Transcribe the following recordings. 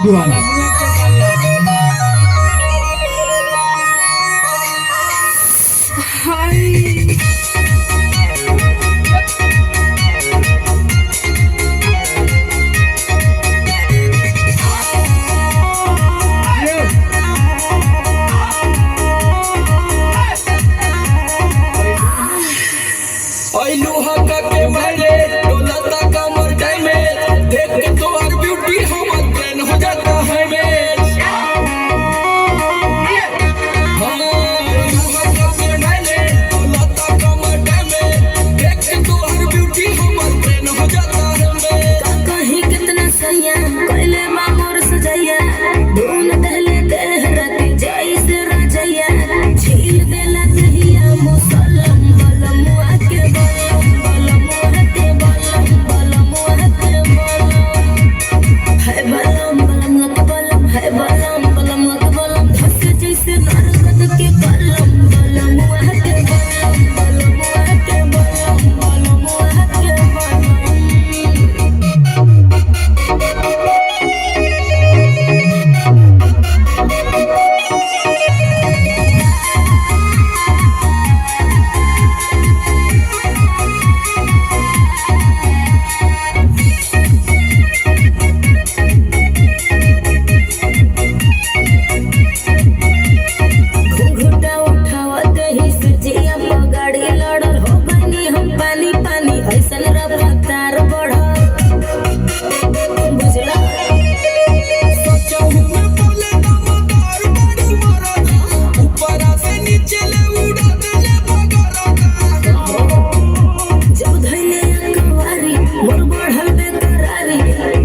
दीवाना। लोहा का के मारे डोलता कमर जाए में देख के तोहर ब्यूटी हमर ट्रेन हो जाता है में लोहा का के मारे डोलता कमर जाए में देख के तोहर ब्यूटी हमर ट्रेन हो जाता है में कहीं कितना सैया कोयले मामूर सजैया धून दहले देह राती जाई से रजैया झील देला दहिया मुसलम बलम आके बलम बलम आके बलम बलम आके बलम है बलम बलम आके बलम है बलम बलम आके बलम धस जैसे नरकत के कलम बलम आके बलम बलम आके बलम बलम आके बलम। घुंघटा उठावत ही सजिया पगाड़ी लड़ल हो गनी हम पानी पानी ऐसन रफ्तार बढ़ल बुझला सोचो में बोले दमदार बड़ी मरदा ऊपर से नीचे ले उड़ा देले बगरदा जब धैले अकवारी मोर बढ़ल बेकरारी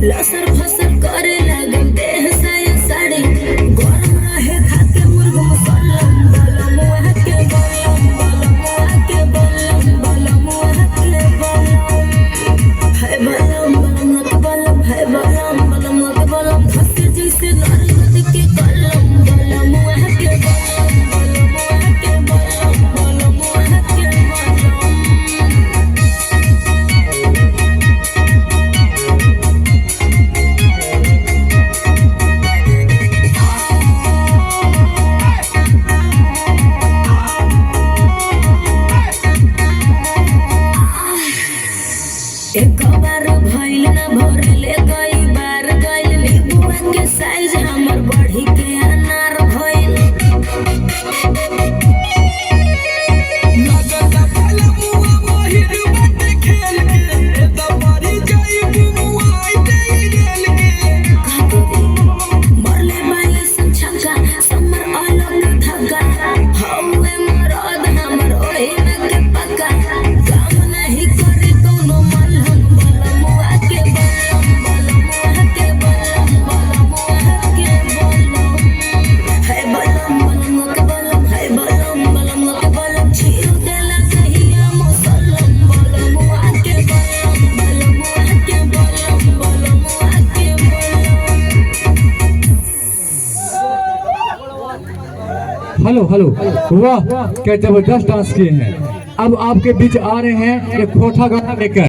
लसर फसर करे लागल देह साया साड़ी गरम रहे खाके मुर्ग मुसलम बलम आके बलम बलम आके बलम बलम आके बलम है बलम बलम आके बलम है बलम बलम आके बलम धस जैसे नरकत के कलम बलम आके बलम बलम आके बलम बलम आके बलम। एक बार भइल ना भरले कई बार गइल नीबुआ के साइज हमर बढ़ी के अनार भइल लगता पलमुआ महिर बाटे खेल के दबारी जाई बुमुआ आइते गेल के मरले बाई संछका समर अलग धगा हौवे मरद हमर ओहे न के पका काम नहीं करे कोनो मलहम बलम आके बलम बलम आके बलम बलम आके बलम है बलम बलम आके बलम है बलम बलम आके बलम छीर देला कहिया मुसलम बलम आके बलम बलम आके बलम बलम आके बलम। हेलो हेलो, वाह क्या जबरदस्त डांस किए हैं। अब आपके बीच आ रहे हैं एक खोटा गाना लेकर।